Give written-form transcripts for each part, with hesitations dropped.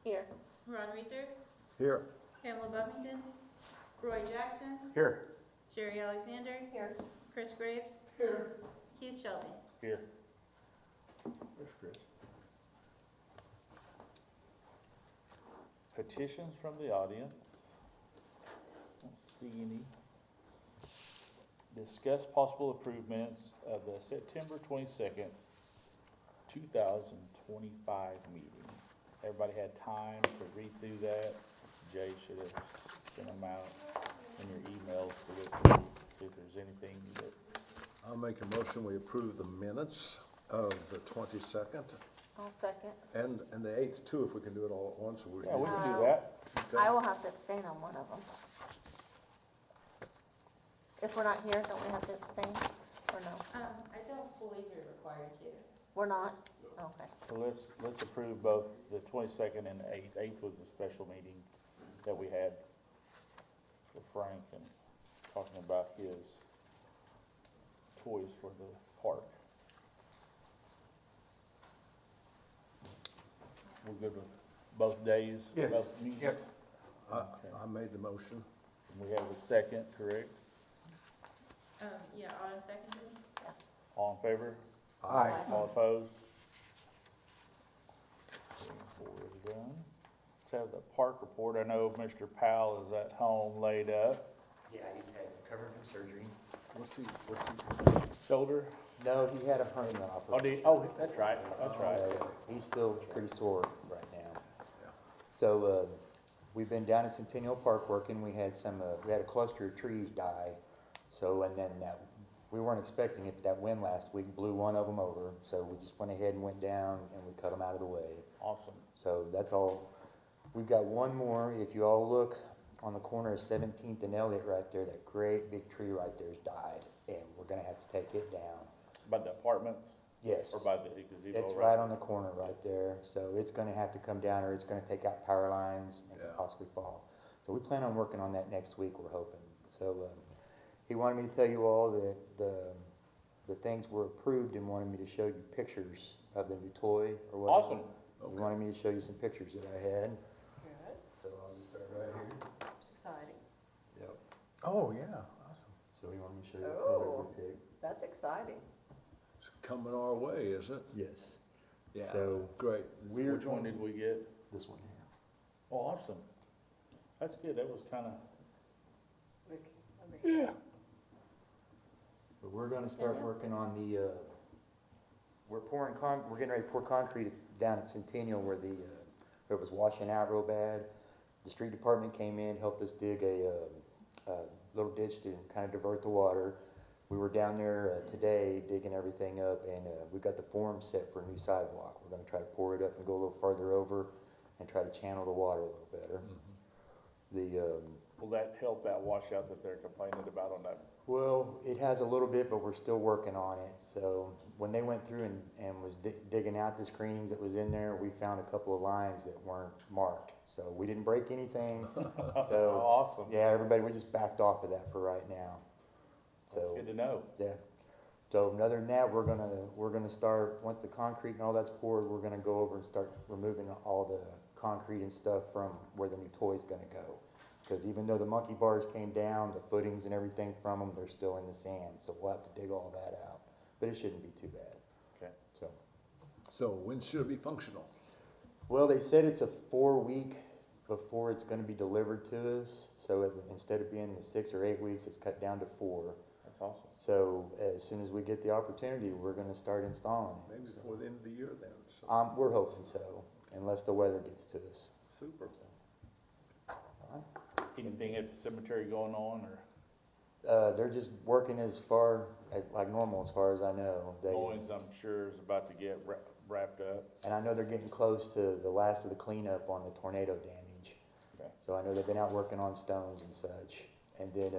Here. Ron Reeser, Here. Pamela Buffington, Roy Jackson, Here. Sherry Alexander, Here. Chris Graves, Here. Keith Shelby. Here. There's Chris. Petitions from the audience. Don't see any. Discuss possible approved minutes of the September 22nd, 2025 meeting. Everybody had time to read through that. Jay should have sent them out in your emails to look through, see if there's anything that. I'll make a motion, we approve the minutes of the 22nd I'll second. and the 8th too, if we can do it all at once. Or Yeah, we can do that. Okay. I will have to abstain on one of them. If we're not here, don't we have to abstain, or no? I don't believe you're required to. We're not? Okay. So let's approve both the 22nd and the 8th. 8th was a special meeting that we had with Frank and talking about his toys for the park. We're good with both days? Yes. Both meetings? Yep. Okay. I made the motion. We have a second, correct? Yeah, Autumn seconded. All in favor? Aye. All opposed? Four is done. Let's have the park report. I know Mr. Powell is at home laid up. Yeah, he's had recovered from surgery. What's he? Shoulder? No, he had a hernia operation. That's right, that's right. So he's still pretty sore right now. Yeah. So, we've been down at Centennial Park working. We had a cluster of trees die. So, and then we weren't expecting it, but that wind last week blew one of them over. So we just went ahead and went down and we cut them out of the way. Awesome. So that's all. We've got one more. If you all look on the corner of 17th and Elliott right there, that great big tree right there has died. And we're gonna have to take it down. By the apartment Yes. or by the gazebo? It's right on the corner right there, so it's gonna have to come down or it's gonna take out power lines and could Yeah. possibly fall. So we plan on working on that next week, we're hoping. So, he wanted me to tell you all that the things were approved and wanted me to show you pictures of the new toy or whatever. Awesome. He wanted me to show you some pictures that I had, Good. so I'll just start right here. It's exciting. Yep. Oh, yeah, awesome. So he wanted me to show you the Oh. color we picked. That's exciting. It's coming our way, is it? Yes. Yeah. So, Great. Which one did we get? this one here. Oh, awesome. That's good. That was kinda, Yeah. But we're gonna start working on the, we're getting ready to pour concrete down at Centennial where where it was washing out real bad. The street department came in, helped us dig a little ditch to kind of divert the water. We were down there today digging everything up and we've got the form set for a new sidewalk. We're gonna try to pour it up and go a little farther over and try to channel the water a little better. will that help that washout that they're complaining about on that? Well, it has a little bit, but we're still working on it. So when they went through and was digging out the screenings that was in there, we found a couple of lines that weren't marked. So we didn't break anything. So Awesome. yeah, everybody, we just backed off of that for right now. So Good to know. yeah. So other than that, we're gonna start, once the concrete and all that's poured, we're gonna go over and start removing all the concrete and stuff from where the new toy's gonna go. Because even though the monkey bars came down, the footings and everything from them, they're still in the sand. So we'll have to dig all that out. But it shouldn't be too bad. Okay. So when should it be functional? Well, they said it's a 4-week before it's gonna be delivered to us. So instead of being the 6 or 8 weeks, it's cut down to 4. That's awesome. So as soon as we get the opportunity, we're gonna start installing it. Maybe before the end of the year then. So. We're hoping so, unless the weather gets to us. Super. Anything at the cemetery going on or? They're just working as far as like normal, as far as I know. Mowings, I'm sure, is about to get wrapped up. And I know they're getting close to the last of the cleanup on the tornado damage. Okay. So I know they've been out working on stones and such. And then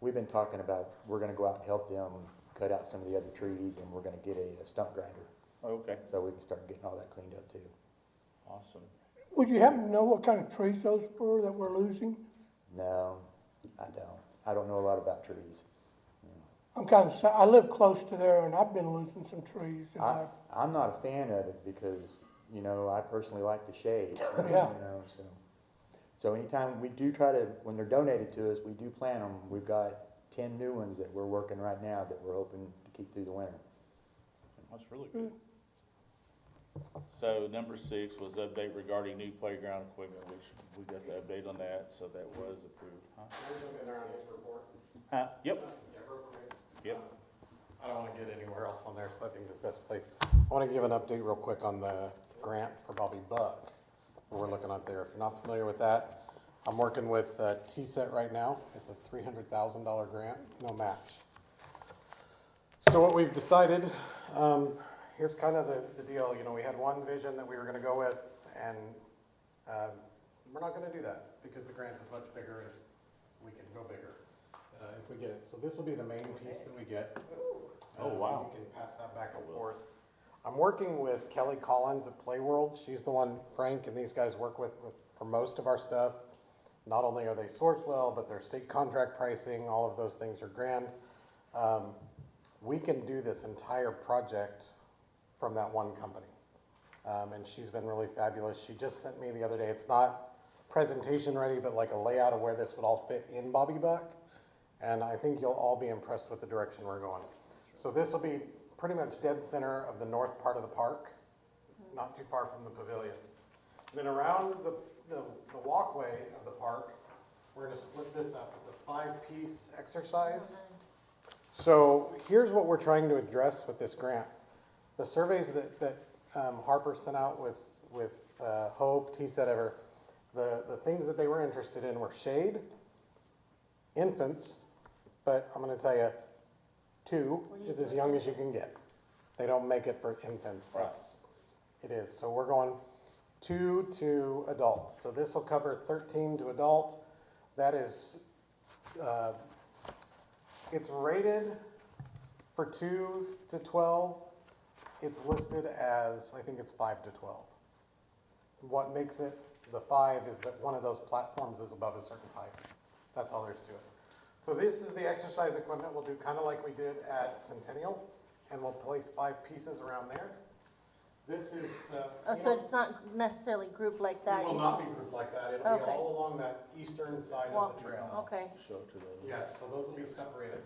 we've been talking about we're going to go out and help them cut out some of the other trees, and we're going to get a stump grinder Okay. so we can start getting all that cleaned up too. Awesome. Would you happen to know what kind of trees those were that we're losing? No, I don't. I don't know a lot about trees. I live close to there and I've been losing some trees. And I'm not a fan of it because you know, I personally like the shade, you Yeah. know, so. So anytime we do try to, when they're donated to us, we do plant them. We've got 10 new ones that we're working right now that we're hoping to keep through the winter. That's really good. So number 6 was update regarding new playground equipment, which we got the update on that, so that was approved, huh? Been there on his report. Huh? Yep, Yeah, real quick. yep. I don't want to get anywhere else on there, so I think this is the best place. I want to give an update real quick on the grant for Bobby Buck. We're looking at there. If you're not familiar with that, I'm working with T-Set right now. It's a $300,000 grant, no match. So what we've decided, here's kind of the deal. You know, we had one vision that we were going to go with, and we're not going to do that because the grant is much bigger and we can go bigger if we get it. So this will be the main piece that we get. Oh, wow. We can pass that back and forth. I'm working with Kelly Collins at Playworld. She's the one Frank and these guys work with for most of our stuff. Not only are they sourced well, but their state contract pricing, all of those things are grand. We can do this entire project from that one company. And she's been really fabulous. She just sent me the other day, it's not presentation ready, but like a layout of where this would all fit in Bobby Buck. And I think you'll all be impressed with the direction we're going. So this will be pretty much dead center of the north part of the park, not too far from the pavilion. Then around the walkway of the park, we're gonna split this up. It's a 5-piece exercise. Nice. So here's what we're trying to address with this grant. The surveys that Harper sent out with Hope, T-Set ever, the things that they were interested in were shade, infants, but I'm gonna tell you, 2 is as young as you can get. They don't make it for infants, it is. So we're going 2 to adult. So this will cover 13 to adult. That is, it's rated for 2 to 12. It's listed as, I think it's 5 to 12. What makes it the 5 is that one of those platforms is above a certain height. That's all there is to it. So this is the exercise equipment. We'll do kind of like we did at Centennial, and we'll place 5 pieces around there. This is, So it's not necessarily grouped like that? it will you not can- be grouped like that. It'll be Okay. all along that eastern side of Walk, the trail. okay. Show it to the. Yes, so those will be separated.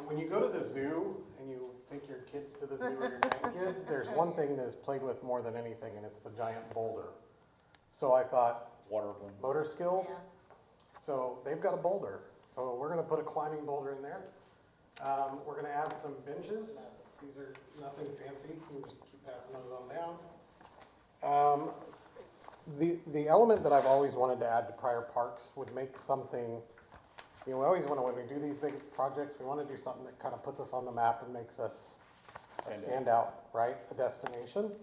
When you go to the zoo and you take your kids to the zoo or your grandkids, there's one thing that is played with more than anything, and it's the giant boulder. So I thought, Water balloon. motor skills, Yeah. so they've got a boulder. So we're gonna put a climbing boulder in there. We're gonna add some benches. These are nothing fancy, we'll just keep passing those on down. The element that I've always wanted to add to Pryor Parks would make something, you know, we always wanna, when we do these big projects, we wanna do something that kind of puts us on the map and makes us a standout, right? A destination.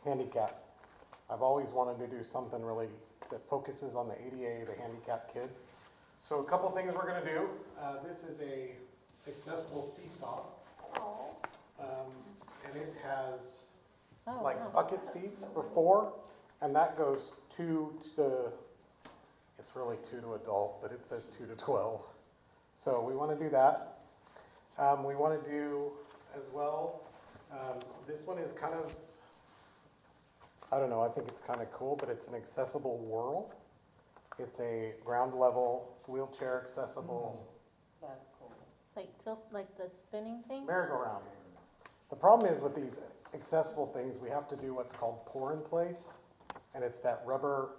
Handicap. I've always wanted to do something really that focuses on the ADA, the handicapped kids. So a couple things we're gonna do. This is a accessible seesaw. And it has Oh, like wow. bucket seats for 4, and that goes 2 to, it's really 2 to adult, but it says 2 to 12. So we wanna do that. We wanna do as well, this one is kind of, I don't know, I think it's kind of cool, but it's an accessible whirl. It's a ground level, wheelchair accessible Like tilt, like the spinning thing? merry-go-round. The problem is with these accessible things, we have to do what's called pour in place. And it's that rubber,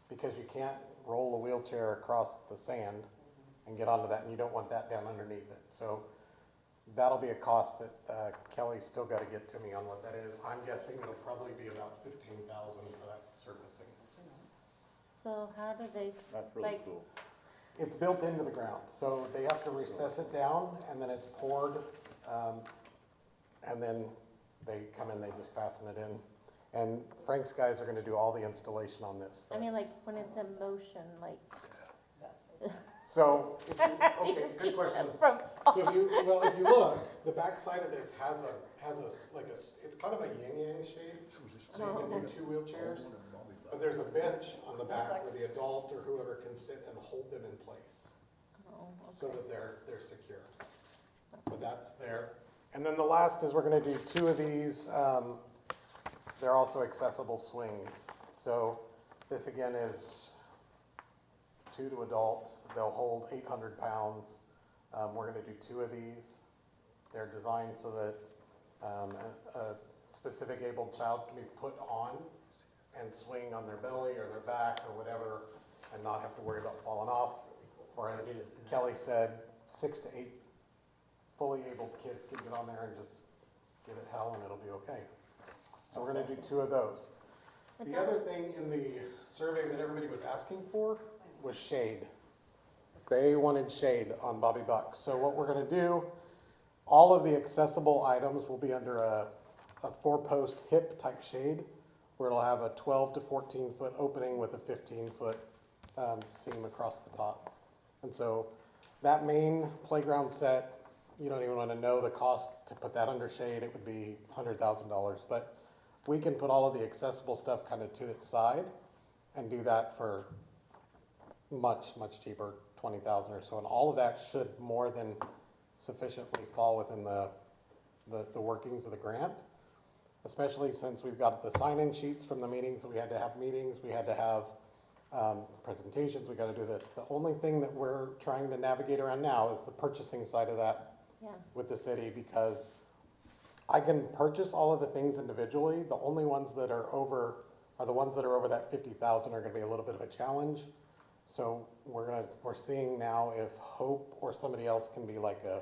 because you can't roll a wheelchair across the sand and get onto that, and you don't want that down underneath it. So that'll be a cost that Kelly's still got to get to me on what that is. I'm guessing it'll probably be about 15,000 for that surfacing. So how do they, That's really like, cool. It's built into the ground, so they have to recess it down, and then it's poured, and then they come in, they just fasten it in. And Frank's guys are gonna do all the installation on this. I mean, like, when it's in motion, like, So, okay, good question. from, So if you look, the back side of this has it's kind of a yin-yang shape, so you can do 2 wheelchairs. But there's a bench on the back where the adult or whoever can sit and hold them in place, oh, so that they're secure. But that's there. And then the last is we're gonna do two of these, they're also accessible swings. So this again is 2 to adults, they'll hold 800 pounds. We're gonna do two of these. They're designed so that a specific abled child can be put on and swing on their belly or their back or whatever and not have to worry about falling off. Or as Kelly said, 6 to 8 fully abled kids can get on there and just give it hell and it'll be okay. So we're gonna do two of those. The other thing in the survey that everybody was asking for was shade. They wanted shade on Bobby Buck. So what we're gonna do, all of the accessible items will be under a 4-post hip type shade, where it'll have a 12 to 14 foot opening with a 15-foot seam across the top. And so that main playground set, you don't even want to know the cost to put that under shade. It would be $100,000, but we can put all of the accessible stuff kind of to its side and do that for much, much cheaper, $20,000 or so. And all of that should more than sufficiently fall within the workings of the grant, especially since we've got the sign-in sheets from the meetings that we had to have meetings, we had to have presentations, we got to do this. The only thing that we're trying to navigate around now is the purchasing side of that with the city, because I can purchase all of the things individually. The only ones that are over are the ones that are over that 50,000 are going to be a little bit of a challenge. So we're seeing now if Hope or somebody else can be like a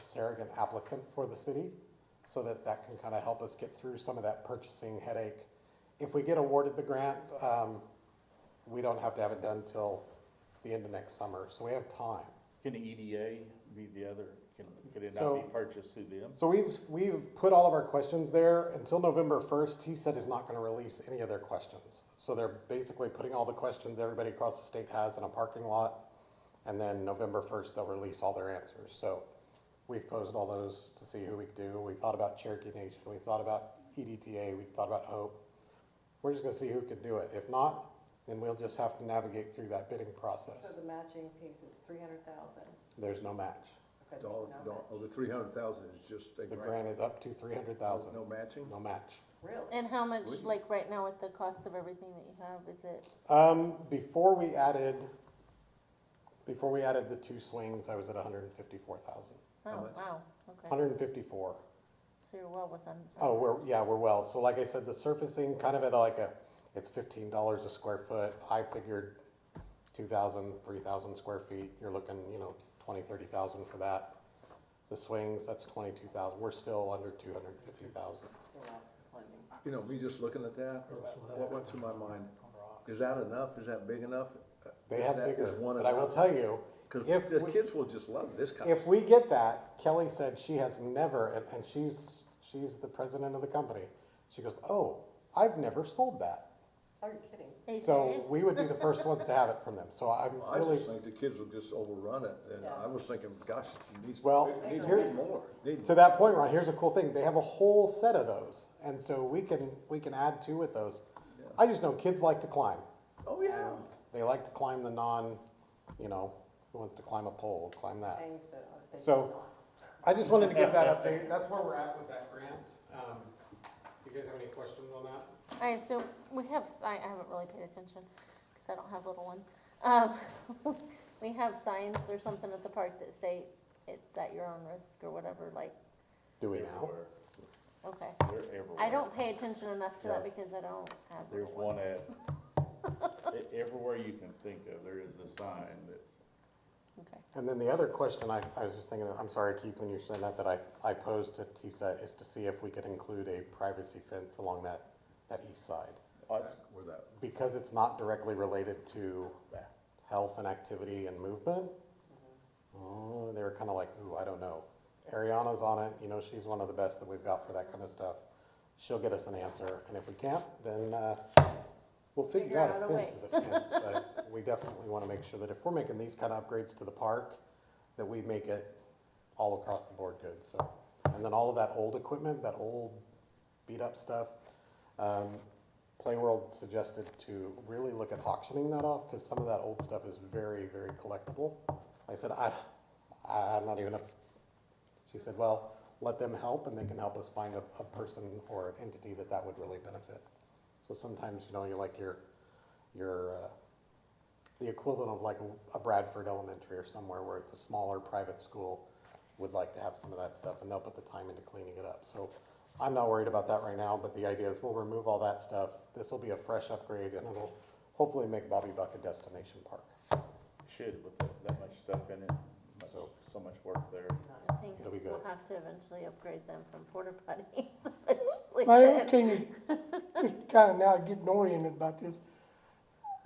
surrogate applicant for the city, so that can kind of help us get through some of that purchasing headache. If we get awarded the grant, we don't have to have it done till the end of next summer, so we have time. Can the EDA be the other, can it So- not be purchased through them? So we've put all of our questions there. Until November 1st, he said he's not going to release any of their questions. So they're basically putting all the questions everybody across the state has in a parking lot, and then November 1st, they'll release all their answers. So we've posed all those to see who we can do. We thought about Cherokee Nation, we thought about EDTA, we thought about Hope. We're just going to see who can do it. If not, then we'll just have to navigate through that bidding process. So the matching piece is 300,000. There's no match. Okay, Dollar, no match. the 300,000 is just a The grant. grant is up to 300,000. No matching? No match. Really? And how much, Sweet. like right now with the cost of everything that you have, is it, Before we added the two swings, I was at 154,000. oh, much? wow, okay. 154. So you're well within. Oh, we're well. So like I said, the surfacing kind of at it's $15 a square foot. I figured 2,000, 3,000 square feet. You're looking, 20, 30,000 for that. The swings, that's 22,000. We're still under 250,000. Me just looking at that, what went through my mind? Is that enough? Is that big enough? They Is have that- bigger, is one but I will enough? tell you, Because if the we- kids will just love this kind of. if we get that, Kelly said she has never, and she's the president of the company. She goes, "Oh, I've never sold that." Are you kidding? Are you So serious? we would be the first ones to have it from them. So I'm I really, just think the kids will just overrun it, and Yeah. I was thinking, gosh, it needs, Well, it needs here- more. Need- to that point, Ron, here's a cool thing. They have a whole set of those. And so we can add to with those. Yeah. I just know kids like to climb. Oh, yeah. And they like to climb the who wants to climb a pole, climb that. Things that they So- do not. I just wanted to give that update. That's where we're at with that grant. Do you guys have any questions on that? All right, so I haven't really paid attention because I don't have little ones. We have signs or something at the park that say it's at your own risk or whatever, like, Do we now? Everywhere. okay. They're everywhere. I don't pay attention enough to that Yeah. because I don't have There's little one ones. everywhere you can think of, there is a sign that's, Okay. And then the other question I was just thinking, I'm sorry, Keith, when you said that I posed to TSET is to see if we could include a privacy fence along that east side. Where that, Because it's not directly related to health and activity and movement, they were kind of like, ooh, I don't know. Ariana's on it, she's one of the best that we've got for that kind of stuff. She'll get us an answer, and if we can't, then we'll figure Figure out out a a fence is a fence. But we definitely want to make sure that if we're making these kind of upgrades to the park, that we make it all across the board good. So, and then all of that old equipment, that old beat up stuff, Playworld suggested to really look at auctioning that off because some of that old stuff is very, very collectible. I said, I'm not even she said, well, let them help, and they can help us find a person or an entity that would really benefit. So sometimes, you know, you're like the equivalent of like a Bradford Elementary or somewhere where it's a smaller private school would like to have some of that stuff, and they'll put the time into cleaning it up. So I'm not worried about that right now, but the idea is we'll remove all that stuff. This will be a fresh upgrade, and it'll hopefully make Bobby Buck a destination park. Should, with that much stuff in it, so much work there. I think It'll be good. we'll have to eventually upgrade them from porta potties eventually. Mayor, can you, just kind of now getting oriented about this,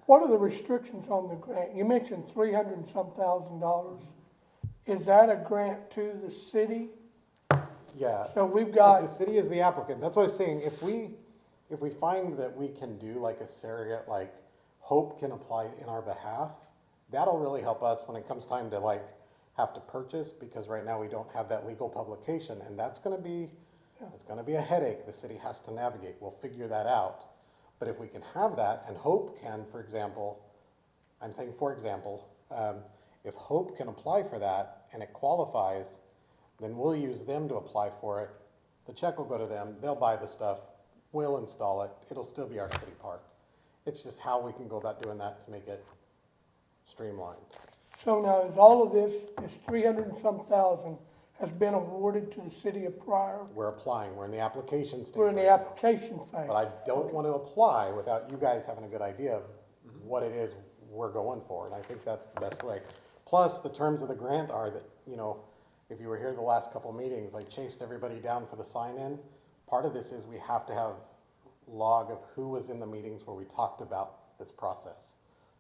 what are the restrictions on the grant? You mentioned $300 and some thousand. Is that a grant to the city? Yeah. So we've The got, city is the applicant. That's what I was saying. If we find that we can do like a surrogate, like Hope can apply in our behalf, that'll really help us when it comes time to like have to purchase, because right now we don't have that legal publication, and that's gonna be, it's gonna be a headache the city has to navigate. We'll figure that out. But if we can have that, and Hope can, for example, I'm saying for example, if Hope can apply for that and it qualifies, then we'll use them to apply for it. The check will go to them, they'll buy the stuff, we'll install it, it'll still be our city park. It's just how we can go about doing that to make it streamlined. so now is all of this 300 and some thousand has been awarded to the city of Pryor? We're applying, we're in the application stage. We're in the right now. application phase. But I don't want to apply without you guys having a good idea of what it is we're going for, and I think that's the best way. Plus, the terms of the grant are that, you know, if you were here the last couple meetings, I chased everybody down for the sign-in. Part of this is we have to have log of who was in the meetings where we talked about this process.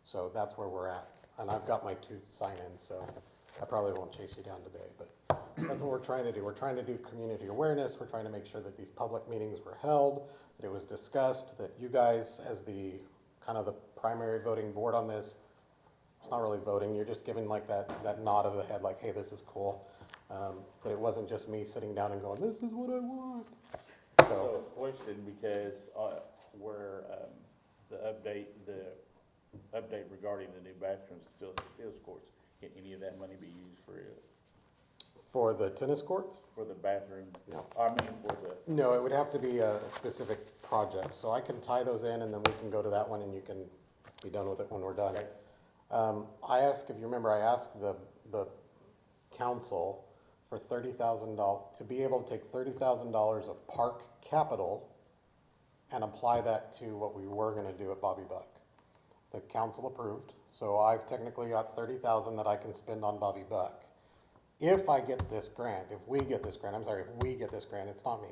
So that's where we're at. And I've got my 2 sign-ins, so I probably won't chase you down today, but that's what we're trying to do. We're trying to do community awareness. We're trying to make sure that these public meetings were held, that it was discussed, that you guys, as the kind of the primary voting board on this, it's not really voting, you're just giving like that nod of the head, like, hey, this is cool. That it wasn't just me sitting down and going, this is what I want. So, question, because, where, the update regarding the new bathrooms still at the tennis courts, can any of that money be used for it, For the tennis courts? for the bathroom? No. I mean, for the, No, it would have to be a specific project. So I can tie those in, and then we can go to that one, and you can be done with it when we're done. Okay. I asked, if you remember, I asked the council for $30,000, to be able to take $30,000 of park capital and apply that to what we were gonna do at Bobby Buck. The council approved, so I've technically got $30,000 that I can spend on Bobby Buck. If I get this grant, if we get this grant, it's not me.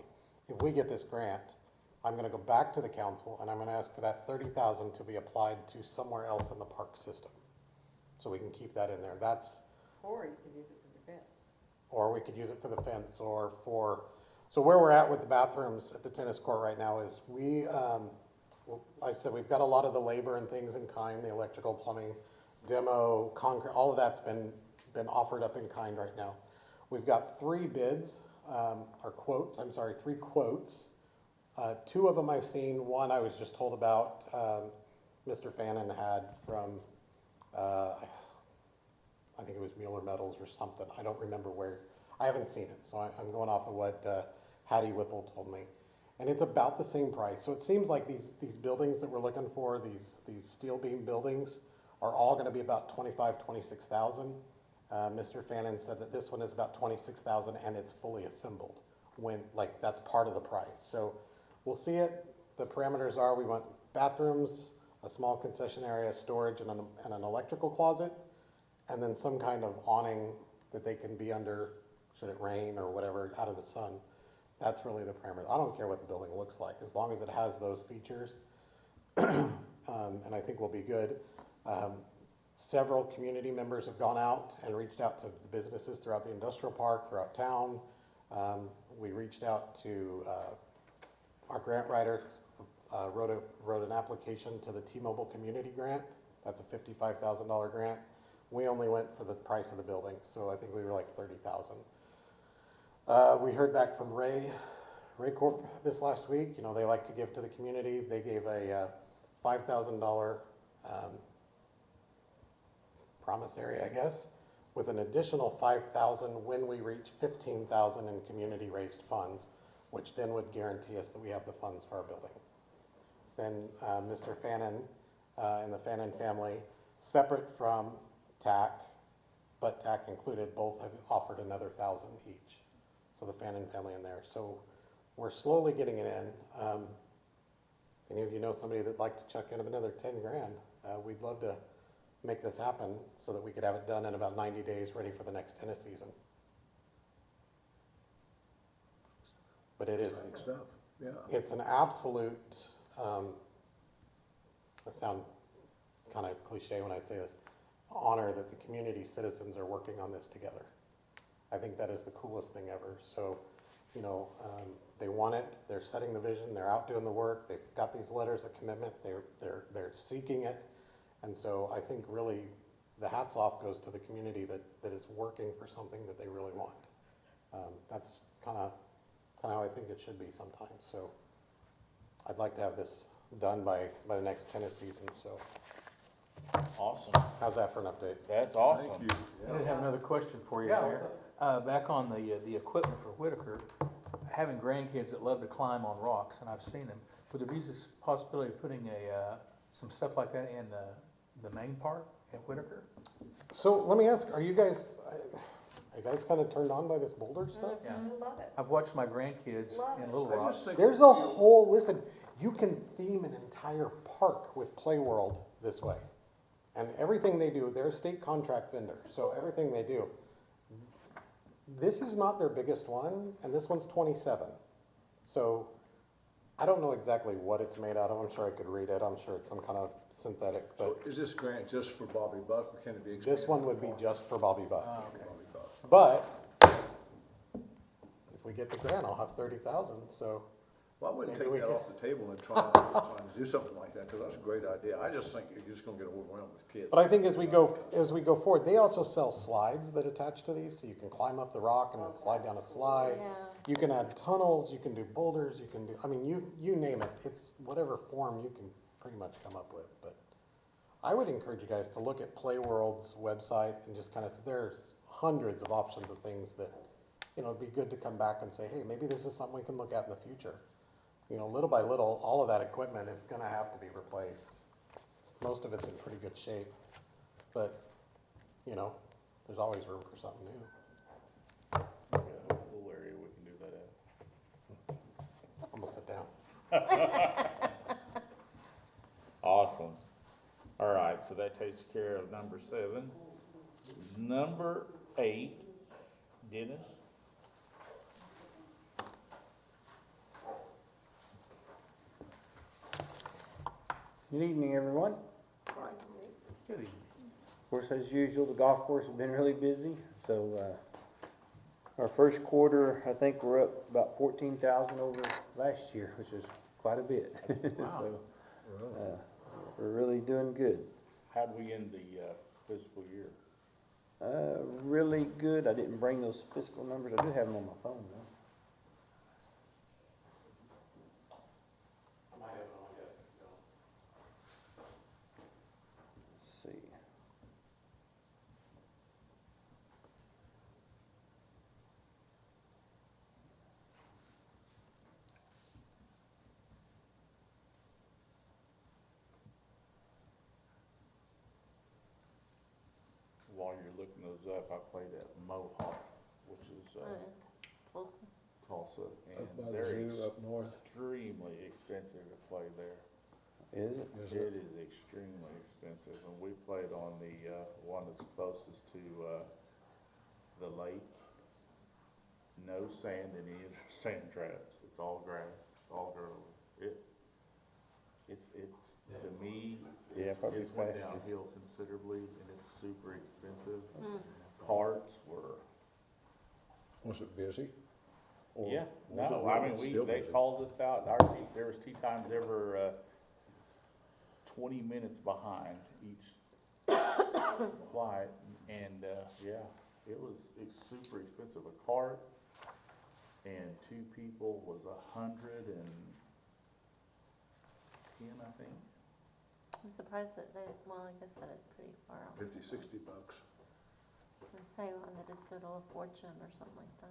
If we get this grant, I'm gonna go back to the council and I'm gonna ask for that $30,000 to be applied to somewhere else in the park system. So we can keep that in there. That's, Or you could use it for defense. or we could use it for the fence or for, so where we're at with the bathrooms at the tennis court right now is we, like I said, we've got a lot of the labor and things in kind, the electrical, plumbing, demo, concrete, all of that's been offered up in kind right now. We've got 3 bids, or quotes, I'm sorry, 3 quotes. 2 of them I've seen, one I was just told about, Mr. Fannin had from, I think it was Mueller Metals or something. I don't remember where. I haven't seen it, so I'm going off of what Hattie Whipple told me. And it's about the same price. So it seems like these buildings that we're looking for, these steel beam buildings, are all going to be about $25,000–26,000. Mr. Fannin said that this one is about $26,000 and it's fully assembled. When like that's part of the price. So we'll see it. The parameters are we want bathrooms, a small concession area, storage, and an electrical closet, and then some kind of awning that they can be under should it rain or whatever out of the sun. That's really the parameter. I don't care what the building looks like as long as it has those features, and I think we'll be good. Several community members have gone out and reached out to the businesses throughout the industrial park, throughout town. We reached out to our grant writer, wrote an application to the T-Mobile Community Grant. That's a $55,000 grant. We only went for the price of the building, so I think we were like $30,000. We heard back from Ray Corp this last week. You know, they like to give to the community. They gave a $5,000 promissory, I guess, with an additional 5,000 when we reach 15,000 in community-raised funds, which then would guarantee us that we have the funds for our building. Then Mr. Fannin and the Fannin family, separate from TAC, but TAC included, both have offered another 1,000 each. So the Fannin family in there. So we're slowly getting it in. If any of you know somebody that'd like to chuck in another 10 grand, we'd love to make this happen so that we could have it done in about 90 days, ready for the next tennis season. But it is, Exciting stuff, yeah. it's an absolute, I sound kind of cliche when I say this, honor that the community citizens are working on this together. I think that is the coolest thing ever. So, you know, they want it, they're setting the vision, they're out doing the work, they've got these letters of commitment, they're seeking it. And so I think really the hats off goes to the community that is working for something that they really want. That's kind of how I think it should be sometimes. So I'd like to have this done by the next tennis season. So Awesome. how's that for an update? That's awesome. Thank you. I did have another question for you, Yeah, Mayor. what's Back on the equipment for Whitaker, having grandkids that love to climb on rocks, and I've seen them, would there be this possibility of putting some stuff like that in the main park at Whitaker? So let me ask, are you guys kind of turned on by this boulder stuff? Yeah. I love it. I've watched my grandkids Love in it. Little I Rock. just think. There's a whole, listen, you can theme an entire park with Play World this way. And everything they do, they're a state contract vendor, so everything they do. This is not their biggest one, and this one's 27. So I don't know exactly what it's made out of. I'm sure I could read it. I'm sure it's some kind of synthetic, So but is this grant just for Bobby Buck, or can it be expanded? this one would be just for Bobby Buck. Oh, okay. Bobby Buck. But if we get the grant, I'll have 30,000, so. Well, I wouldn't Maybe take we that could- off the table and try to do something like that, because that's a great idea. I just think you're just gonna get overwhelmed with kids. But I think as we go forward, they also sell slides that attach to these, so you can climb up the rock and then slide down a slide. Yeah. You can add tunnels, you can do boulders, you can do, I mean, you name it. It's whatever form you can pretty much come up with. But I would encourage you guys to look at Play World's website and just kind of, there's hundreds of options of things that, you know, it'd be good to come back and say, hey, maybe this is something we can look at in the future. You know, little by little, all of that equipment is gonna have to be replaced. Most of it's in pretty good shape, but, you know, there's always room for something new. Yeah, a little area we can do that at. I'm gonna sit down. Awesome. All right, so that takes care of number 7. Number 8, Dennis. Good evening, everyone. Good evening. Of course, as usual, the golf course has been really busy, so, our first quarter, I think we're up about 14,000 over last year, which is quite a bit. So, we're really doing good. How'd we end the fiscal year? Really good. I didn't bring those fiscal numbers. I do have them on my phone, though. Let's see. While you're looking those up, I played at Mohawk, which is Tulsa. Tulsa, Up by and the they're zoo up north. extremely expensive to play there. Is it? Is It is extremely expensive, and we played on the one that's closest to the lake. No sand in any of the sand traps. It's all grass, all gravel. It's to me, Yeah, probably it's went faster. downhill considerably, and it's super expensive. Carts were. Was it busy? Or Yeah, was no, it I really mean, still they busy? called us out, there was tee times ever, 20 minutes behind each flight, and, yeah, it's super expensive. A cart and 2 people was $110, I think. I'm surprised that they, well, I guess that is pretty far out. 50, $60. I say one that just go to a Fortune or something like that.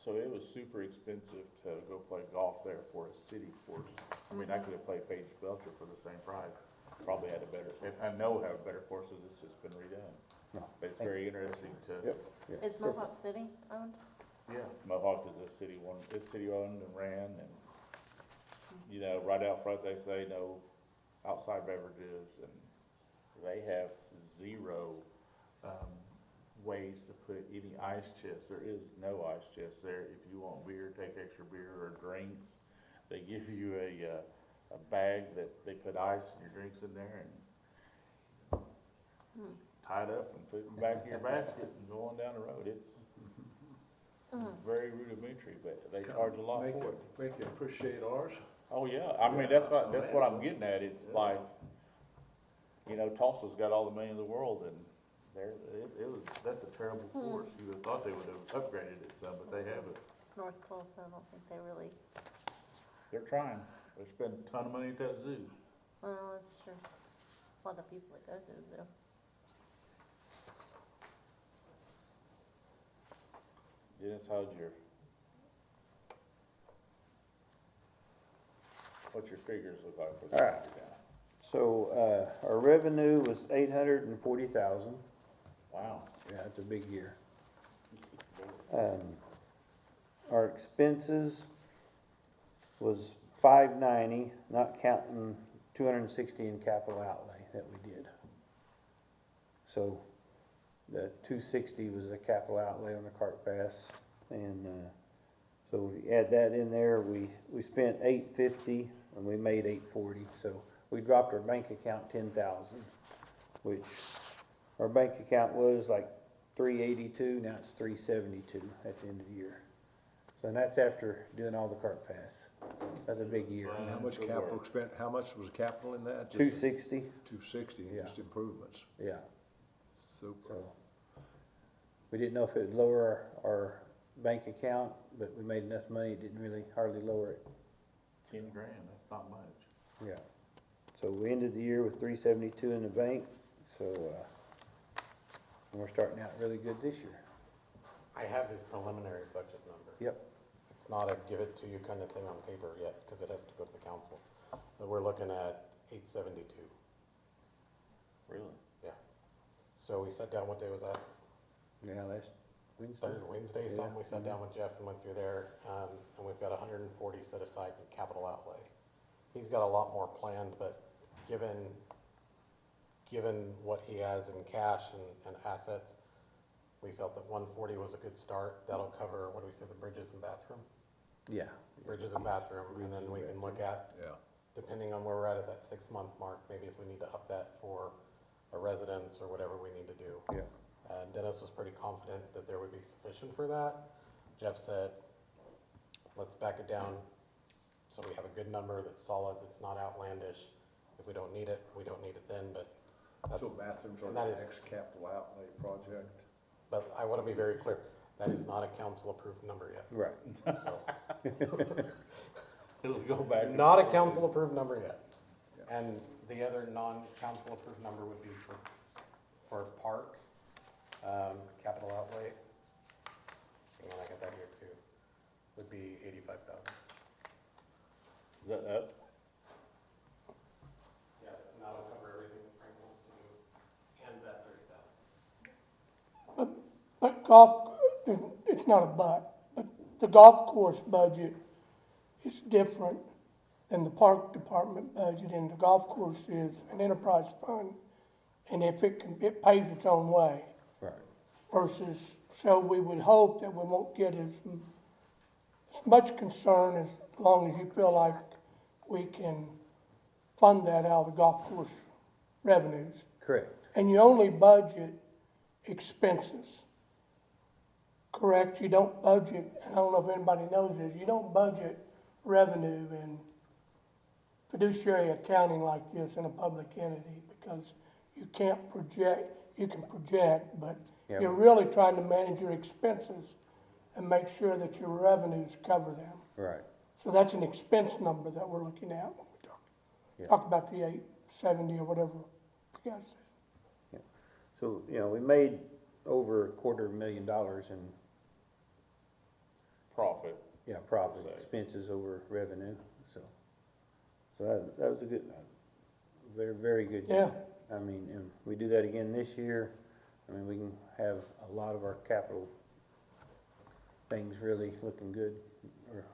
So it was super expensive to go play golf there for a city course. I mean, I could have played Paige Belcher for the same price. Probably had a better, I know have better courses, it's just been redone. No, But it's very interesting to, Yep. Yeah. Is Mohawk City owned? yeah, Mohawk is a city one, it's city owned and ran and, you know, right out front they say no outside beverages and they have zero, ways to put any ice chest. There is no ice chest there. If you want beer, take extra beer or drinks. They give you a bag that they put ice and your drinks in there and tie it up and put it back in your basket and go on down the road. It's very rudimentary, but they charge a lot for it. Make you appreciate ours. Oh, yeah, I mean, that's what I'm getting at, it's like, you know, Tulsa's got all the money in the world, and that's a terrible course, you would have thought they would have upgraded it some, but they haven't. It's North Tulsa, I don't think they really, They're trying, they spend a ton of money at that zoo. well, that's true. A lot of people that go to the zoo. Dennis, what's your figures look like for the All right. town? So, our revenue was 840,000. Wow. Yeah, it's a big year. Our expenses was 590, not counting 260 in capital outlay that we did. So the 260 was a capital outlay on the cart pass, and so if you add that in there, we spent 850 and we made 840. So we dropped our bank account 10,000, which our bank account was like 382, now it's 372 at the end of the year. So and that's after doing all the cart pass. That's a big year. And how much capital spent, how much was capital in that? 260, 260, Yeah. just improvements. yeah. Super. So we didn't know if it would lower our bank account, but we made enough money, it didn't really hardly lower it. 10 grand, that's not much. Yeah. So we ended the year with 372 in the bank, so, and we're starting out really good this year. I have his preliminary budget number. Yep. It's not a give it to you kind of thing on paper yet, because it has to go to the council. But we're looking at 872, Really? yeah. So we sat down, what day was that? Yeah, last Wednesday. Wednesday, Yeah. something, we sat down with Jeff and went through there, and we've got 140 set aside in capital outlay. He's got a lot more planned, but given what he has in cash and assets, we felt that 140 was a good start. That'll cover, what do we say, the bridges and bathroom? Yeah. Bridges and bathroom, and then we can look at, Yeah. depending on where we're at that 6-month mark, maybe if we need to up that for a residence or whatever we need to do. Yeah. Dennis was pretty confident that there would be sufficient for that. Jeff said, let's back it down so we have a good number that's solid, that's not outlandish. If we don't need it, we don't need it then, but that's, So bathrooms are and the that is- next capital outlay project. but I want to be very clear, that is not a council-approved number yet. Right. So, It'll go back. and not a forth. council-approved number yet. Yeah. And the other non-council approved number would be for park, capital outlay. And I got that here too, would be 85,000. Is that up? Yes, and that'll cover everything that Frank wants to do, and that 30,000. But golf, it's not a but the golf course budget is different than the park department budget, and the golf course is an enterprise fund, and if it pays its own way. Right. Versus, so we would hope that we won't get as much concern as long as you feel like we can fund that out of the golf course revenues. Correct. And you only budget expenses, correct? You don't budget, and I don't know if anybody knows this, you don't budget revenue in fiduciary accounting like this in a public entity, because you can't project, you can project, but Yeah. you're really trying to manage your expenses and make sure that your revenues cover them. Right. So that's an expense number that we're looking at when we Yeah. talk about the 870 or whatever you guys said. So, you know, we made over $250,000 in, Profit. yeah, profit, Say. expenses over revenue, so. So that was a good, very, very good. Yeah. I mean, and we do that again this year, I mean, we can have a lot of our capital things really looking good.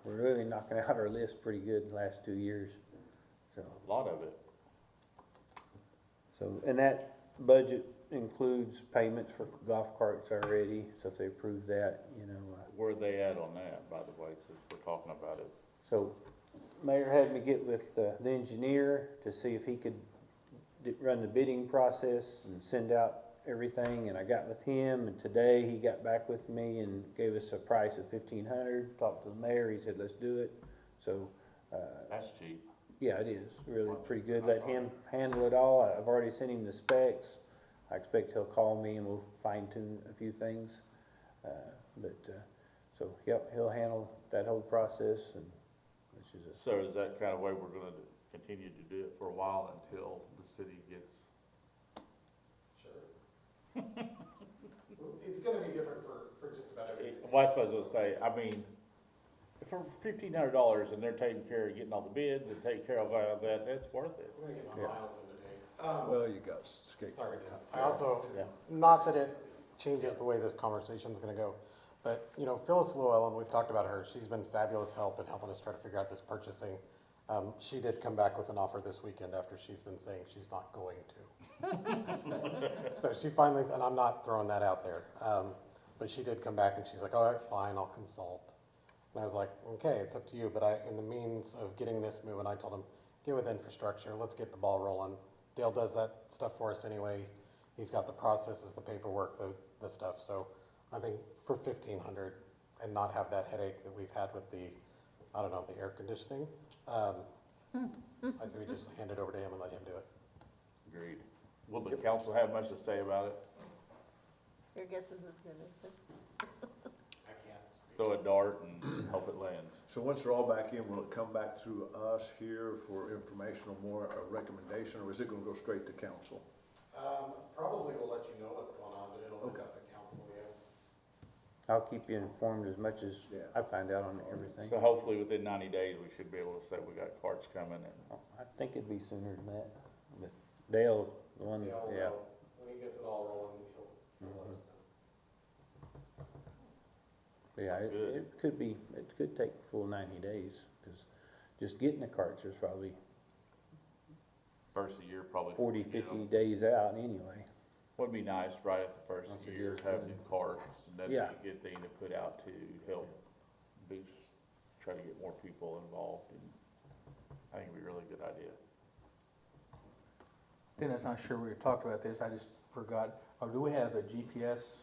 We're really knocking out our list pretty good the last 2 years, so. A lot of it. So, and that budget includes payments for golf carts already, so if they approve that, you know. Where are they at on that, by the way, since we're talking about it? So, Mayor had me get with the engineer to see if he could run the bidding process and send out everything, and I got with him, and today he got back with me and gave us a price of $1,500, talked to the mayor, he said, let's do it, so. That's cheap. Yeah, it is, really pretty good, let him handle it all, I've already sent him the specs, I expect he'll call me and we'll fine tune a few things, so, yep, he'll handle that whole process, and, which is a. So is that kind of way we're gonna continue to do it for a while until the city gets? Sure. It's gonna be different for just about everything. Well, that's what I was gonna say, I mean, for $1,500 and they're taking care of getting all the bids and taking care of all that, that's worth it. I'm gonna get my Yeah. miles in today. Well, you got skate. Sorry, Dennis. I also, Yeah. not that it changes the way this conversation's gonna go, but, you know, Phyllis Llewellyn, we've talked about her, she's been fabulous help in helping us try to figure out this purchasing. She did come back with an offer this weekend after she's been saying she's not going to. So she finally, and I'm not throwing that out there, but she did come back and she's like, all right, fine, I'll consult. And I was like, okay, it's up to you, but in the means of getting this moving, I told him, get with infrastructure, let's get the ball rolling. Dale does that stuff for us anyway. He's got the processes, the paperwork, the stuff. So I think for $1,500 and not have that headache that we've had with the, I don't know, the air conditioning, I say we just hand it over to him and let him do it. Agreed. Will the council have much to say about it? Your guess is as good as his. I can't speak. Throw a dart and hope it lands. So once they're all back in, will it come back through us here for information or more, a recommendation, or is it gonna go straight to council? Probably will let you know what's going on, but it'll end up at council, yeah. I'll keep you informed as much as Yeah. I find out on everything. So hopefully within 90 days, we should be able to say we got carts coming and. I think it'd be sooner than that, but Dale's the one, Dale, yeah. when he gets it all rolling, he'll let us know. Yeah, That's good. it could take full 90 days, because just getting the carts is probably First of the year, probably. 40, you 50 know, days out anyway. Would be nice right at the first of Once the it year, is have done. new carts, and that'd Yeah. be a good thing to put out to help boost, try to get more people involved, and I think it'd be a really good idea. Dennis, I'm sure we talked about this, I just forgot, do we have a GPS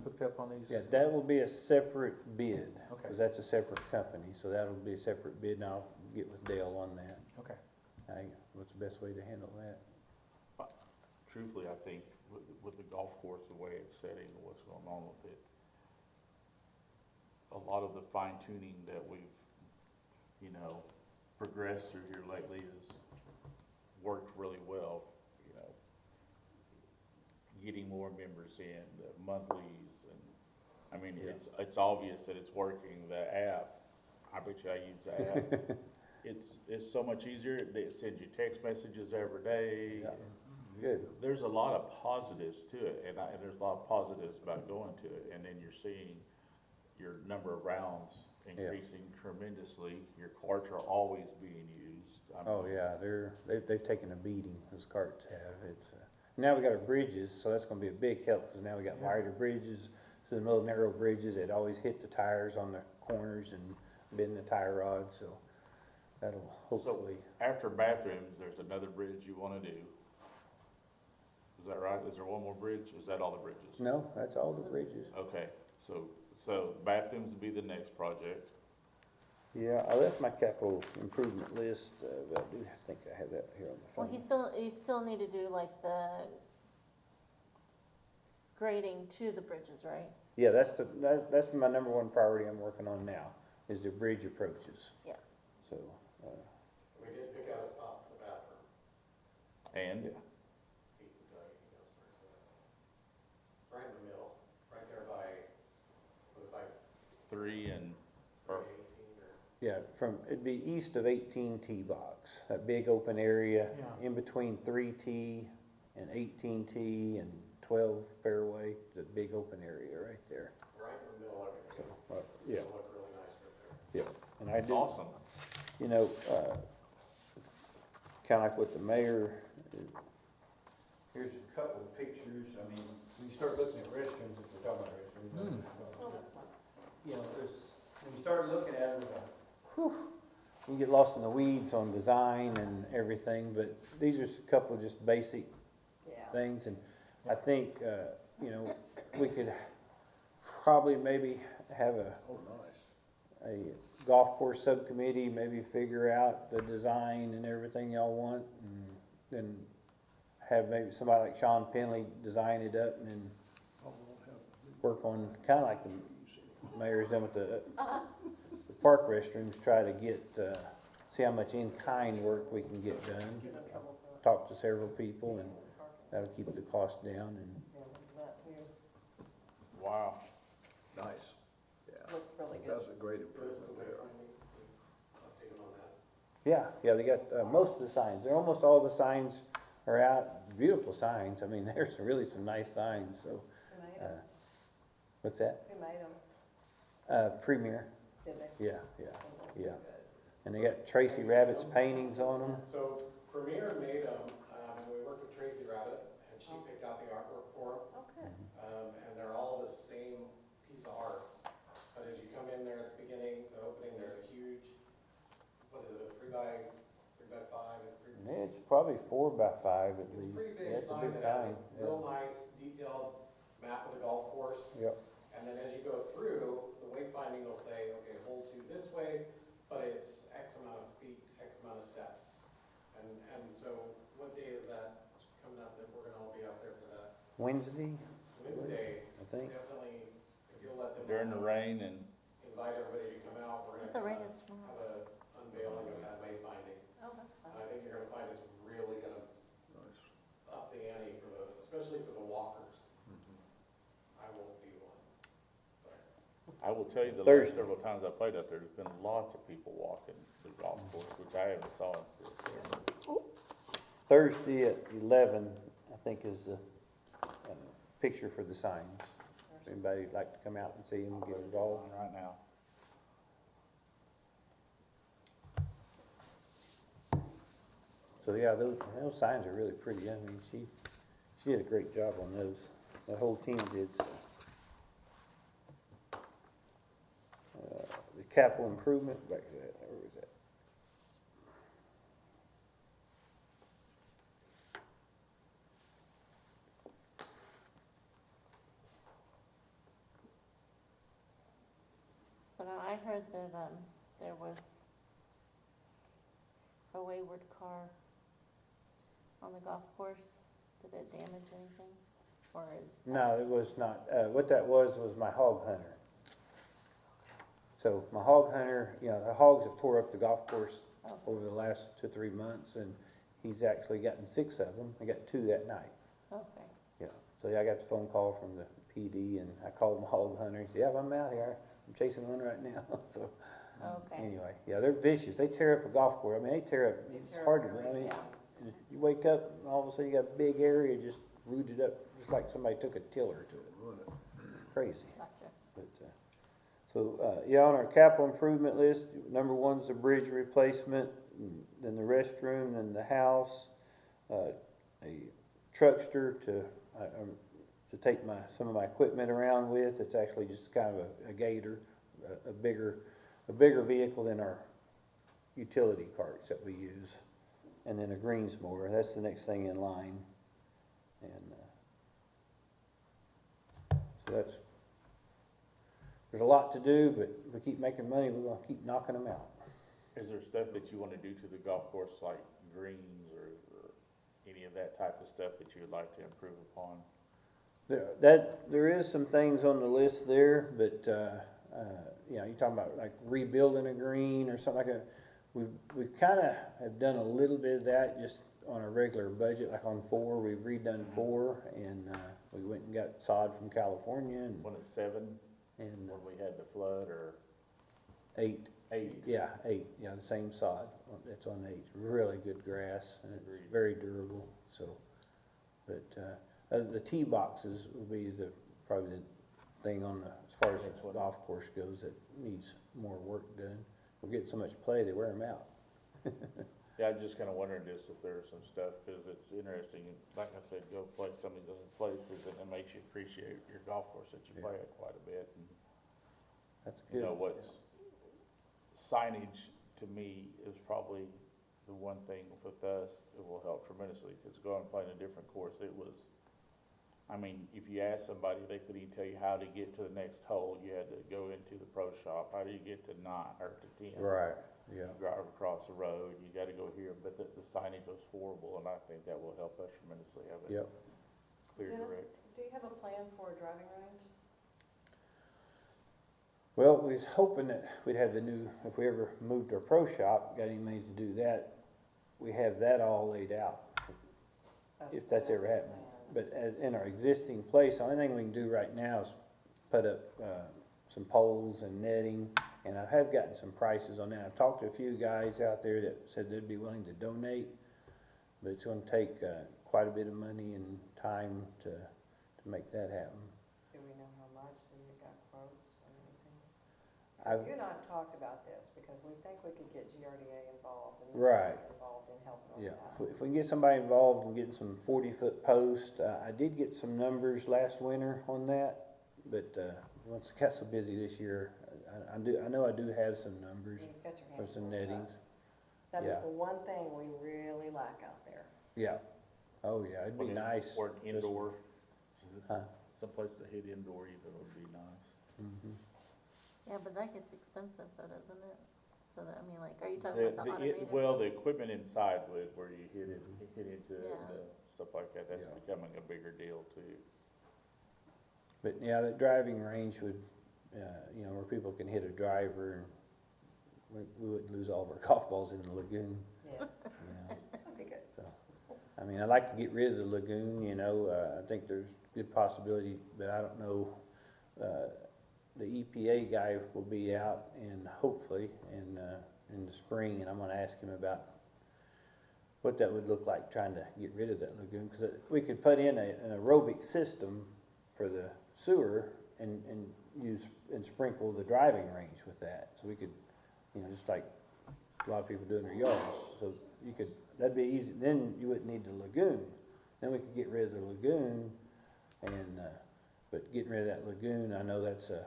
hooked up on these? Yeah, that will be a separate bid, Okay. because that's a separate company, so that'll be a separate bid, and I'll get with Dale on that. Okay. What's the best way to handle that? Truthfully, I think with the golf course, the way it's setting, and what's going on with it, a lot of the fine tuning that we've, you know, progressed through here lately has worked really well, you know. Getting more members in, the monthlies, and, I mean, Yeah. it's obvious that it's working, the app, I bet you I use the app. It's so much easier, it sends you text messages every day. Yeah. Good. There's a lot of positives to it, and there's a lot of positives about going to it, and then you're seeing your number of rounds increasing tremendously, your carts are always being used. I Oh, mean, yeah, they've taken a beating, those carts have, now we got our bridges, so that's gonna be a big help, because now we got wider bridges, so the little narrow bridges, it always hit the tires on the corners and bend the tire rod, so that'll hopefully. After bathrooms, there's another bridge you wanna do. Is that right? Is there one more bridge? Is that all the bridges? No, that's all the bridges. Okay, so bathrooms would be the next project. Yeah, I left my capital improvement list, but I do think I have that here on the Well, phone. you still need to do like the grading to the bridges, right? Yeah, that's my number one priority I'm working on now, is the bridge approaches. Yeah. So, We did pick out a spot for the bathroom. And He can tell you, he knows where it's at. Brandon 3 and, or, Yeah, it'd be east of 18 tee box, that big open area, Yeah. in between 3 tee and 18 tee and 12 fairway, the big open area right there. Right in the middle of So, everything. yeah, It'll look really nice right there. yeah, and I did, awesome. you know, kinda like what the mayor, here's a couple of pictures, I mean, when you start looking at restrooms, if we're talking about restrooms. Oh, that's nice. You know, when you start looking at it, it's like, whew, you get lost in the weeds on design and everything, but these are a couple of just basic Yeah. things, and I think, you know, we could probably maybe have Oh, nice. a golf course subcommittee, maybe figure out the design and everything y'all want, and then have maybe somebody like Sean Penley design it up and then work on, kinda like the mayor's done with the park restrooms, try to get, see how much in-kind work we can get done. Talk to several people, and that'll keep the cost down, and Yeah, look at that here. Wow. Nice. Yeah. Looks really good. That's a great improvement there. Update on that. yeah, they got, most of the signs, almost all the signs are out, beautiful signs, I mean, there's really some nice signs, so, Who made them? what's that? Who made them? Premier, Did they? yeah, Oh, that's so yeah. good. And they got Tracy Rabbit's paintings on them. So Premier made them, and we worked with Tracy Rabbit, and she Oh. picked out the artwork for them. Okay. And they're all the same piece of art. But as you come in there at the beginning, the opening, there's a huge, what is it, a 3x5 and 3. It's probably 4x5 at It's a least. pretty Yeah, big it's a sign big that sign. has a real nice detailed map of the golf course. Yep. And then as you go through, the wayfinding will say, okay, hole 2 this way, but it's X amount of feet, X amount of steps. And so what day is that coming up that we're gonna all be out there for that? Wednesday, Wednesday, I think. definitely, if you'll let them During the know, rain and, invite everybody to come out, we're gonna The rain have is tomorrow. a unveiling of that wayfinding. Oh, that's And I think you're gonna find it's really gonna Nice. up the ante for especially for the walkers. Mhm. I won't be one. But I will tell you, the last Thursday. several times I played out there, there's been lots of people walking the golf course, which I haven't saw. Thursday at 11, I think, is the picture for the signs. If anybody'd like to come out and see them, get involved. Right now. So, yeah, those signs are really pretty. I mean, she did a great job on those. That whole team did, so. The capital improvement, back to that, where was that? So now I heard that, there was a wayward car on the golf course. Did it damage anything? Or is that? No, it was not. What that was my hog hunter. So my hog hunter, you know, the hogs have tore up the golf course Okay. over the last 2 or 3 months, and he's actually gotten 6 of them. I got 2 that night. Okay, Yeah. So yeah, I got the phone call from the PD, and I called my hog hunter. He said, "Yeah, I'm out here. I'm chasing one right now." So okay. anyway, yeah, they're vicious. They tear up a golf course. I mean, they tear up. It's hard to. I mean, you wake up and all of a sudden you got a big area just rooted up, just like somebody took a tiller to it. Ruin it. Crazy. Gotcha. But, yeah, on our capital improvement list, number 1's the bridge replacement, then the restroom, then the house, a truckster to take some of my equipment around with. It's actually just kind of a gator, a bigger vehicle than our utility carts that we use. And then a greens mower, that's the next thing in line. And, so there's a lot to do, but if we keep making money, we're gonna keep knocking them out. Is there stuff that you wanna do to the golf course, like greens or any of that type of stuff that you would like to improve upon? There is some things on the list there, but, you know, you're talking about like rebuilding a green or something like that. We've kinda have done a little bit of that just on a regular budget, like on 4, we've redone 4, and, we went and got sod from California and, One at 7, And When we had the flood or 8, eight. yeah, the same sod, it's on 8, really good grass, and it's Agreed. very durable, so. But, the tee boxes will be probably the thing as far as Next the one. golf course goes, that needs more work done. We're getting so much play, they wear them out. Yeah, I'm just kinda wondering this, if there's some stuff, cause it's interesting, like I said, go play some of these other places, and it makes you appreciate your golf course that you play at quite a bit, and That's you good. know, what's signage to me is probably the one thing with us that will help tremendously, cause going and playing a different course, it was, I mean, if you ask somebody, they couldn't even tell you how to get to the next hole, you had to go into the pro shop, how do you get to 9 or to 10? Right, yeah. Drive across the road, you gotta go here, but the signage was horrible, and I think that will help us tremendously, have it Yep. clear Dennis, direct. do you have a plan for a driving range? Well, we was hoping that we'd have the new, if we ever moved our pro shop, got any money to do that, we have that all laid out, if that's ever happened. But as in our existing place, the only thing we can do right now is put up, some poles and netting, and I have gotten some prices on that. I've talked to a few guys out there that said they'd be willing to donate, but it's gonna take, quite a bit of money and time to make that happen. Do we know how much? Do you got quotes or anything? I've- You and I have talked about this, because we think we could get GRDA involved and Right. involved in helping with Yeah, that. if we can get somebody involved in getting some 40-foot posts, I did get some numbers last winter on that, but, once it got so busy this year, I know I do have some numbers You've got your for hands some full with that. nettings. That is yeah. the one thing we really lack out there. Yeah, oh yeah, it'd be nice. Or an indoor, Huh? someplace that hit indoor even would be nice. Mhm. Yeah, but that gets expensive though, doesn't it? So that, I mean, like, are you talking about the automated? Well, the equipment inside would, where you hit into it, Yeah. stuff like that, that's Yeah. becoming a bigger deal too. But yeah, that driving range would, where people can hit a driver, and we wouldn't lose all of our golf balls in the lagoon, Yeah, you know. that'd be good. So, I mean, I'd like to get rid of the lagoon, I think there's good possibility, but I don't know. The EPA guy will be out, and hopefully in the spring, and I'm gonna ask him about what that would look like, trying to get rid of that lagoon, because we could put in an aerobic system for the sewer and use and sprinkle the driving range with that, so we could, just like a lot of people do in their yards, so that'd be easy, then you wouldn't need the lagoon, then we could get rid of the lagoon, and, but getting rid of that lagoon, I know that's a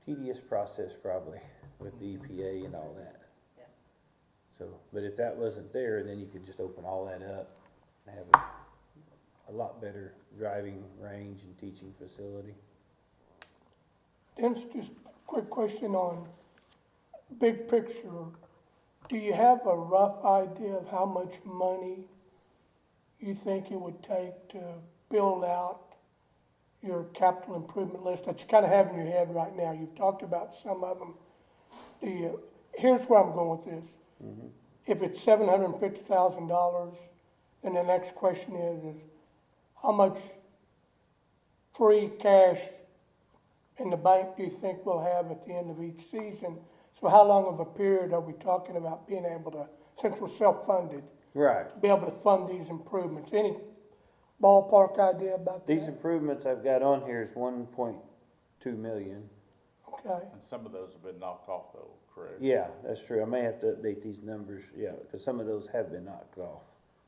tedious process probably with the EPA and all that. Yeah. So, but if that wasn't there, then you could just open all that up and have a lot better driving range and teaching facility. Dennis, just a quick question on big picture. Do you have a rough idea of how much money you think it would take to build out your capital improvement list that you kind of have in your head right now? You've talked about some of them. Here's where I'm going with this. If it's $750,000, then the next question is how much free cash in the bank do you think we'll have at the end of each season? So how long of a period are we talking about being able to, since we're self-funded, Right. be able to fund these improvements? Any ballpark idea about These that? improvements I've got on here is 1.2 million. Okay, And some of those have been knocked off though, correct? Yeah, that's true. I may have to update these numbers, yeah, because some of those have been knocked off.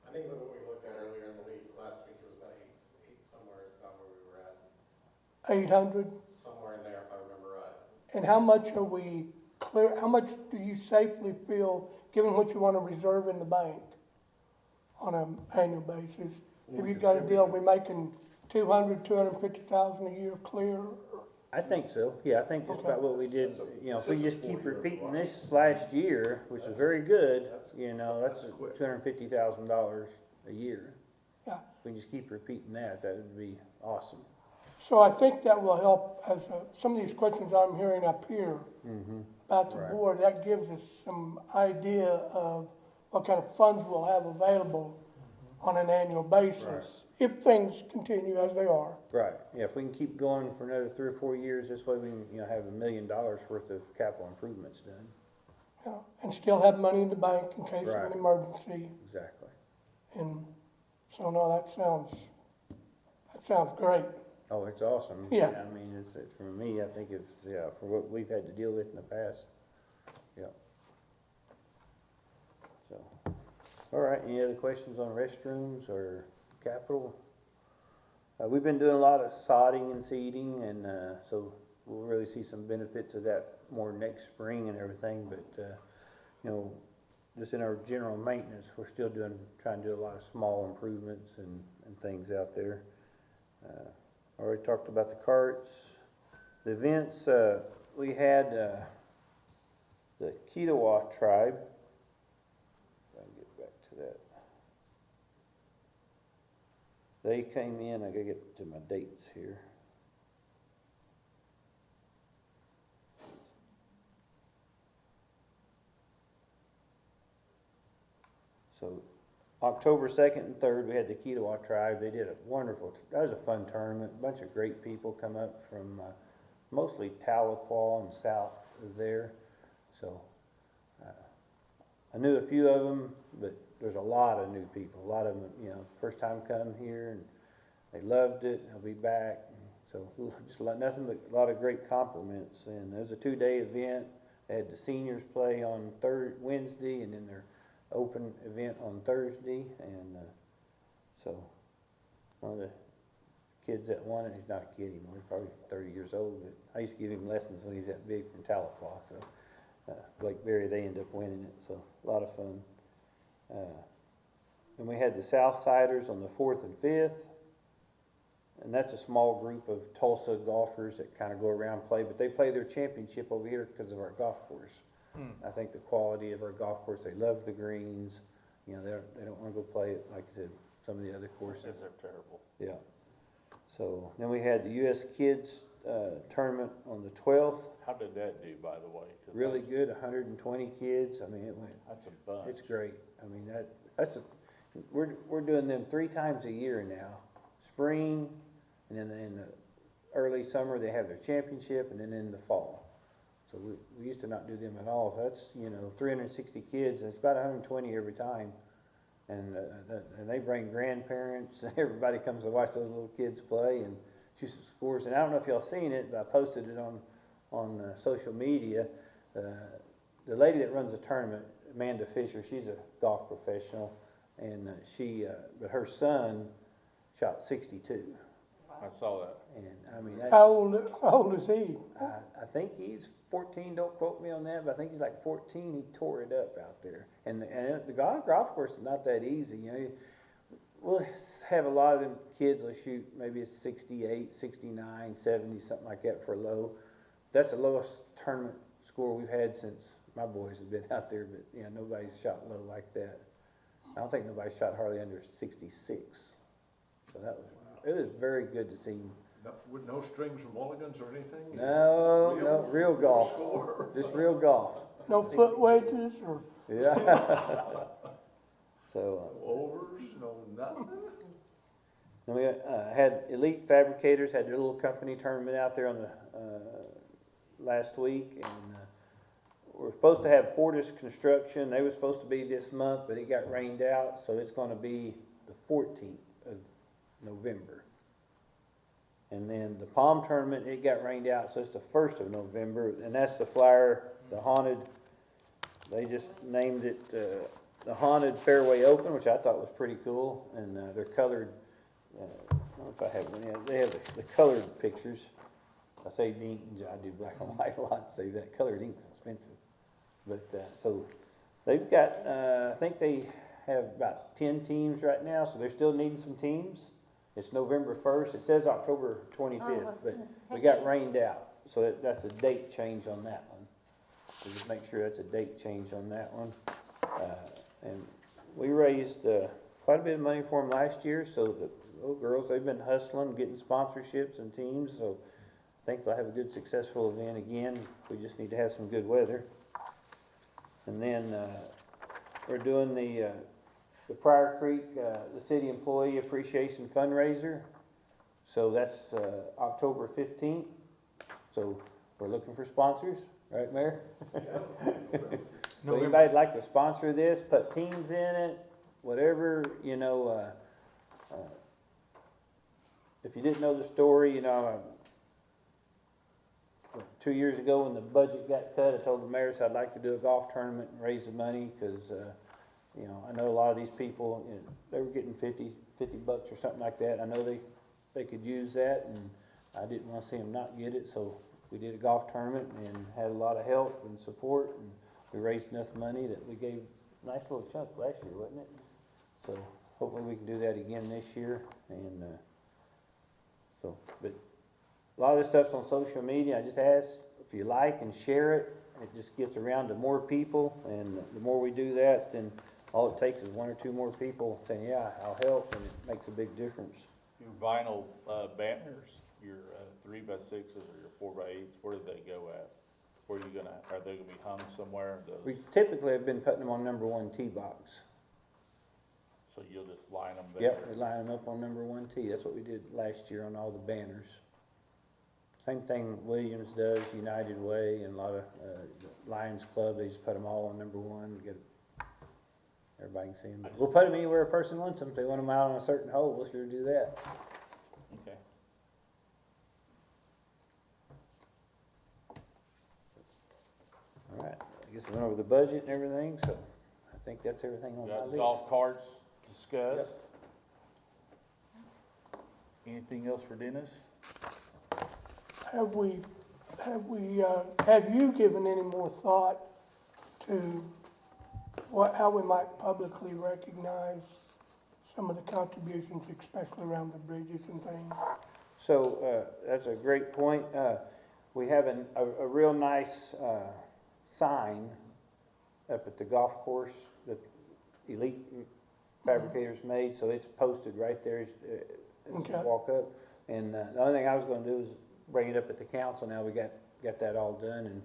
I think what we looked at earlier in the week, last week, it was about eight somewhere, is about where we were at, 800? somewhere in there, if I remember right. And how much are we clear, how much do you safely feel, given what you want to reserve in the bank on an annual basis? Have you got a deal, we making 250,000 a year clear? I think so, yeah, I think that's Okay. about what we did, if we just keep repeating this last year, which is very good, that's $250,000 a year. Yeah. If we just keep repeating that, that would be awesome. So I think that will help, as some of these questions I'm hearing up here about the Right. board, that gives us some idea of what kind of funds we'll have available on an annual basis if things continue as they are. Right, yeah, if we can keep going for another 3 or 4 years, this way we can, have $1 million worth of capital improvements done. Yeah, and still have money in the bank in case of Right. an emergency. Exactly. And so, no, that sounds great. Oh, it's awesome. Yeah. I mean, for me, I think it's, for what we've had to deal with in the past. Yeah. So, all right, any other questions on restrooms or capital? We've been doing a lot of sodding and seeding, and, so we'll really see some benefits of that more next spring and everything, but, just in our general maintenance, we're still trying to do a lot of small improvements and things out there. Already talked about the carts. The events, we had the Ketawa tribe. If I can get back to that. They came in, I gotta get to my dates here. So October 2nd and 3rd, we had the Ketawa tribe. They did a wonderful, that was a fun tournament. A bunch of great people come up from mostly Tahlequah and south of there. So I knew a few of them, but there's a lot of new people. A lot of them, first time come here, and they loved it. They'll be back. So just nothing but a lot of great compliments. And it was a 2-day event. They had the seniors play on Wednesday, and then their open event on Thursday, and so one of the kids that won it, he's not a kid anymore, he's probably 30 years old, but I used to give him lessons when he's that big from Tahlequah, so Blake Berry, they ended up winning it, so a lot of fun. And we had the Southsiders on the 4th and 5th, and that's a small group of Tulsa golfers that kind of go around and play, but they play their championship over here because of our golf course. I think the quality of our golf course, they love the greens, they don't want to go play it like some of the other courses. Because they're terrible. Yeah. So then we had the U.S. Kids tournament on the 12th. How did that do, by the way? 'Cause Really good, 120 kids. I mean, it went. That's a bunch. It's great. I mean, we're doing them 3 times a year now. Spring, and then in the early summer they have their championship, and then in the fall. So we used to not do them at all. So that's 360 kids, and it's about 120 every time. And they bring grandparents, and everybody comes to watch those little kids play and shoot some scores. And I don't know if y'all seen it, but I posted it on social media. The lady that runs the tournament, Amanda Fisher, she's a golf professional, and but her son shot 62. I saw that. And I mean, How old is he? I think he's 14. Don't quote me on that, but I think he's like 14. He tore it up out there, and the golf course is not that easy. We'll have a lot of them kids will shoot maybe 68, 69, 70, something like that for low. That's the lowest tournament score we've had since my boys have been out there. But nobody's shot low like that. I don't think nobody shot hardly under 66. So it was very good to see him. With no strings or mulligans or anything? No, real golf. Just real golf. No foot wedges or? Yeah. So. No overs, no nothing? And we had Elite Fabricators, had their little company tournament out there on the last week, and we're supposed to have Fortis Construction. They were supposed to be this month, but it got rained out, so it's going to be the 14th of November. And then the Palm Tournament, it got rained out, so it's the 1st of November, and that's the flyer, the Haunted, they just named it the Haunted Fairway Open, which I thought was pretty cool, and they're colored, I don't know if I have one yet, they have the colored pictures. I say ink, I do black and white a lot, say that colored ink's expensive. But, so they've got, I think they have about 10 teams right now, so they're still needing some teams. It's November 1st. It says October 25th, but we got rained out. So that's a date change on that one. So just make sure that's a date change on that one. And we raised quite a bit of money for them last year. So the little girls, they've been hustling, getting sponsorships and teams. So I think they'll have a good, successful event again. We just need to have some good weather. And then we're doing the the Pryor Creek, the city employee appreciation fundraiser. So that's, October 15th. So we're looking for sponsors, right, Mayor? So anybody'd like to sponsor this, put teams in it, whatever, you know, if you didn't know the story, you know, 2 years ago when the budget got cut, I told the mayor, I'd like to do a golf tournament and raise the money, because, you know, I know a lot of these people, you know, they were getting $50 or something like that. I know they could use that, and I didn't want to see them not get it, so we did a golf tournament and had a lot of help and support, and we raised enough money that we gave a nice little chunk last year, wasn't it? So hopefully we can do that again this year, and, so, but a lot of this stuff's on social media. I just ask if you like and share it. It just gets around to more people, and the more we do that, then all it takes is one or two more people saying, yeah, I'll help, and it makes a big difference. Your vinyl, banners, your, 3x6s or your 4x8s, where do they go at? Where are they gonna be hung somewhere? We typically have been putting them on number 1 tee box. So you'll just line them there? Yep, we line them up on number 1 tee. That's what we did last year on all the banners. Same thing Williams does, United Way, and a lot of Lions Club, they just put them all on number 1, everybody can see them. We'll put them anywhere a person wants them. If they want them out on a certain hole, we'll sure do that. Okay. All right, I guess we went over the budget and everything, so I think that's everything on my Got list. golf carts discussed. Anything else for Dennis? Have you given any more thought to how we might publicly recognize some of the contributions, especially around the bridges and things? So, that's a great point. We have a real nice, sign up at the golf course that Elite Fabricators made, so it's posted right there as you Okay. walk up. And, the only thing I was gonna do is bring it up at the council. Now we got that all done, and,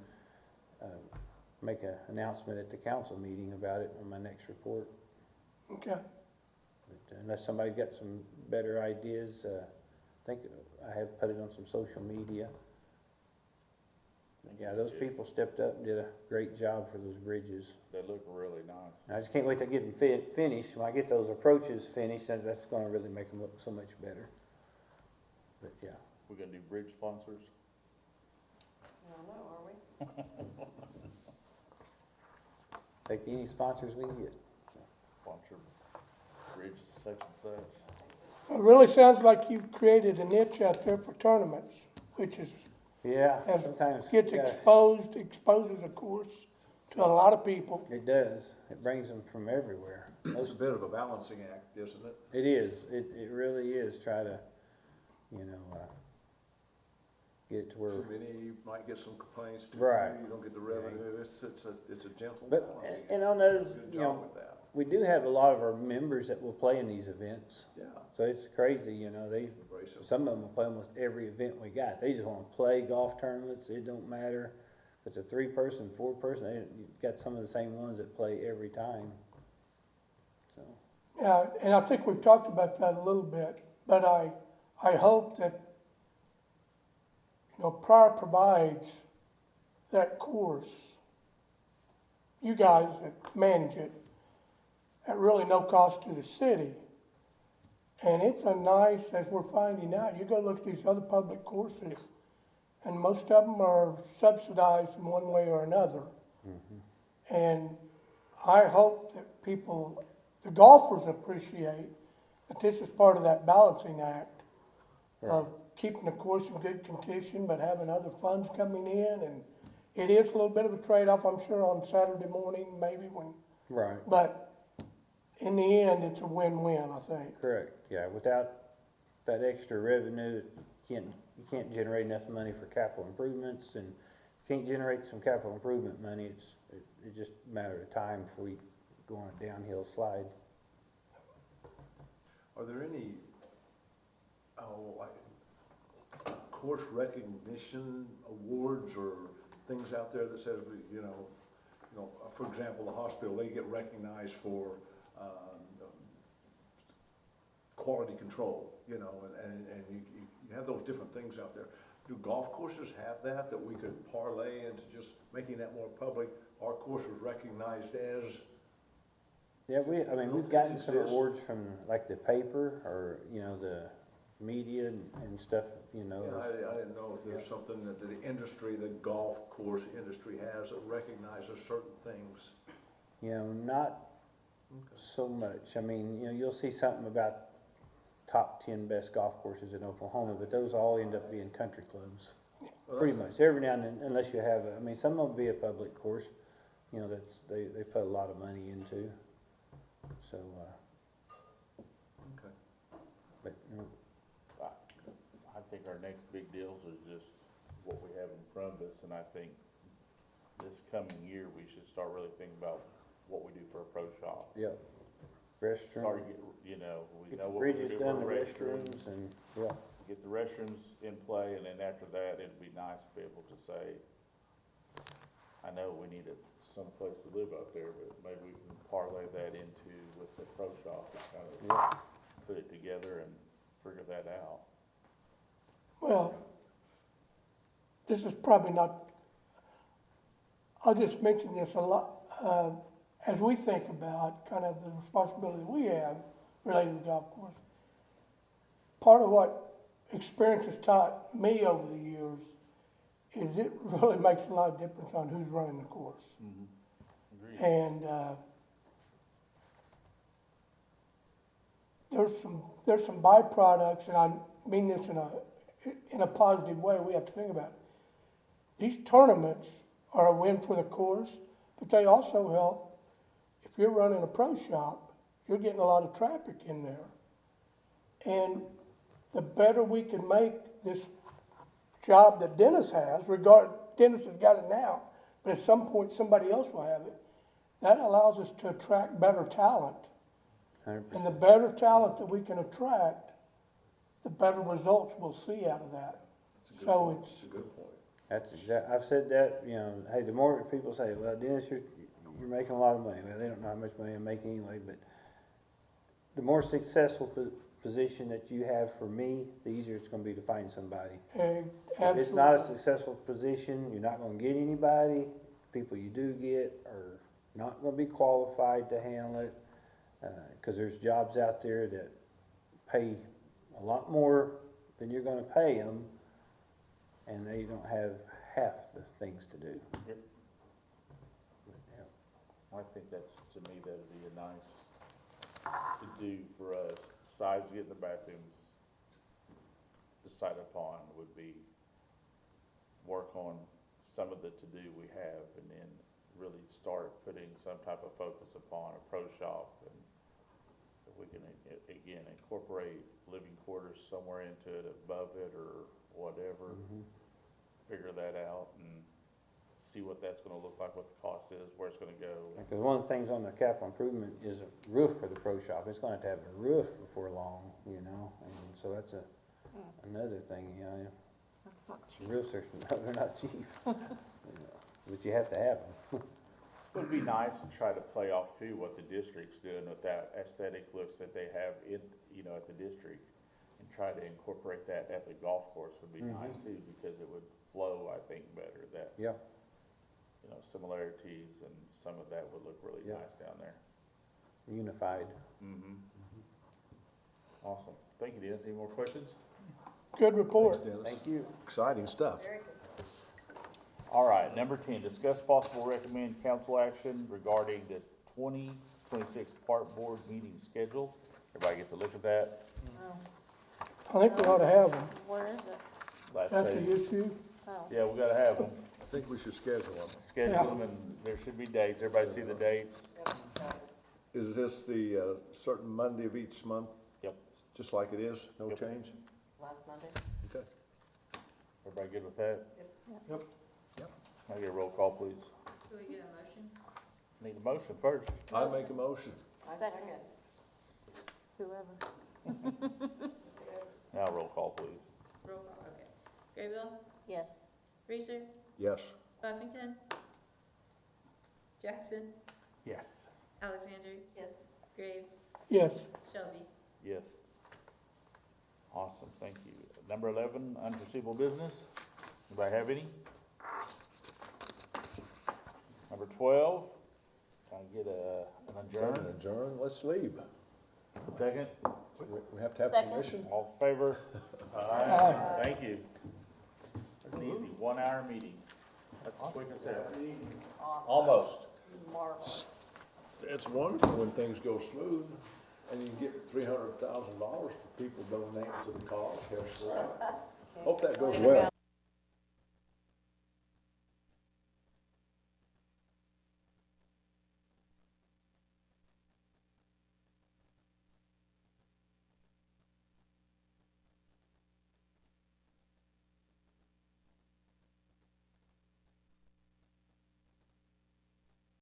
make an announcement at the council meeting about it on my next report. Okay. But unless somebody's got some better ideas, I think I have put it on some social media. Yeah, those people stepped up and did a great job for those bridges. They look really nice. I just can't wait to get them finished. When I get those approaches finished, that's gonna really make them look so much better. But yeah. We're gonna do bridge sponsors? I don't know, are we? Take any sponsors we can get. So. Sponsor bridge such and such. It really sounds like you've created a niche out there for tournaments, which is, Yeah, As sometimes. gets yeah, exposes a course to a lot of people. It does. It brings them from everywhere. It's a bit of a balancing act, isn't it? It is. It really is. Try to, you know, get it to where. Too many, you might get some complaints. Right. You don't get the revenue. It's a gentle But, balancing act. and on those, Good you job know, with that. we do have a lot of our members that will play in these events. Yeah. So it's crazy, you know, Embrace it. some of them will play almost every event we got. They just wanna play golf tournaments, it don't matter. If it's a 3-person, 4-person, you got some of the same ones that play every time. So, Yeah, and I think we've talked about that a little bit, but I hope that, you know, Pryor provides that course, you guys that manage it, at really no cost to the city. And it's a nice, as we're finding out, you go look at these other public courses, and most of them are subsidized in one way or another. And I hope that people, the golfers appreciate that this is part of that balancing act of keeping the course in good condition, but having other funds coming in. And it is a little bit of a trade-off, I'm sure, on Saturday morning, maybe when, right, but in the end, it's a win-win, I think. correct, yeah, without that extra revenue, you can't generate enough money for capital improvements, and you can't generate some capital improvement money, it's just a matter of time before we go on a downhill slide. Are there any, like, course recognition awards or things out there that says, you know, for example, the hospital, they get recognized for quality control, you know, and you have those different things out there. Do golf courses have that we could parlay into just making that more public? Our course was recognized as, Yeah, I mean, we've gotten some awards from like the paper or, you know, the media and stuff, you know. I didn't know if there's something that the industry, the golf course industry has that recognizes certain things. You know, not so much. I mean, you know, you'll see something about top 10 best golf courses in Oklahoma, but those all end up being country clubs. Well, Pretty much, every now and then, unless you have, I mean, some of them will be a public course, you know, they put a lot of money into. So, Okay. but, you know, I think our next big deals are just what we have in front of us, and I think this coming year, we should start really thinking about what we do for a pro shop. yeah, restroom, Start, you know, we get know the what we bridges do done, for the restrooms. restrooms, and, yeah. Get the restrooms in play, and then after that, it'd be nice to be able to say, I know we need some place to live out there, but maybe we can parlay that into with the pro shop and kind of Yeah. put it together and figure that out. Well, this is probably not, I'll just mention this a lot, as we think about kind of the responsibility we have related to the golf course. Part of what experience has taught me over the years is it really makes a lot of difference on who's running the course. Agreed. And there's some byproducts, and I mean this in a positive way. We have to think about it. These tournaments are a win for the course, but they also help. If you're running a pro shop, you're getting a lot of traffic in there, and the better we can make this job that Dennis has, Dennis has got it now, but at some point somebody else will have it. That allows us to attract better talent. 100%. And the better talent that we can attract, the better results we'll see out of that. That's a good So point. it's, It's a good point. That's I've said that, you know, hey, the more people say, well, Dennis, you're making a lot of money. Well, they don't know how much money I'm making anyway, but the more successful position that you have for me, the easier it's gonna be to find somebody. If it's not a absolutely. successful position, you're not gonna get anybody. People you do get are not gonna be qualified to handle it, cause there's jobs out there that pay a lot more than you're gonna pay them, and they don't have half the things to do. Yep. But, yeah. I think that's, to me, that'd be a nice to do for us. Besides getting the bathrooms decided upon would be work on some of the to-do we have, and then really start putting some type of focus upon a pro shop, and if we can, again, incorporate living quarters somewhere into it, above it, or whatever, figure that out and see what that's gonna look like, what the cost is, where it's gonna go. Because one of the things on the capital improvement is a roof for the pro shop. It's gonna have to have a roof before long, you know, and so that's another thing, you know. That's not cheap. Roofs are, they're not cheap, you know, but you have to have them. It would be nice to try to play off too what the district's doing with that aesthetic looks that they have in, you know, at the district, and try to incorporate that at the golf course would be nice too, because it would flow, I think, better, that, Yeah, you know, similarities, and some of that would look really Yeah. nice down there. unified. Awesome. Thank you, Dennis. Any more questions? Good report. Thanks, Dennis. Thank you. Exciting stuff. Very good. All right, number 10, discuss possible recommend council action regarding the 2026 park board meeting schedule. Everybody get to look at that. I think we ought to have them. Where is it? Last That's the page. issue. Oh, Yeah, we gotta have them. I think we should schedule them. Schedule them, and there should be dates. Everybody see the dates? Yep, got it. Is this the certain Monday of each month? Yep. Just like it is? No Yep. change? Last Monday? Okay. Everybody good with that? Yep. Can I get a roll call, please? Do we get a motion? Need a motion first. I make a motion. I second. whoever. Now roll call, please. Roll call, okay. Graybill, Yes. Reeser, Yes. Buffington, Jackson, Yes. Alexander, Yes. Graves, Yes. Shelby. Yes. Awesome, thank you. Number 11, unforeseeable business. Anybody have any? Number 12, can I get an adjourn? Adjourn, let's leave. Second, We have to have Second. permission? all in favor? Aye. Thank you. That's an easy 1 hour meeting. That's as quick as ever. Almost. Marvelous. It's wonderful when things go smooth and you can get $300,000 for people donating to the cause. Hope that goes well.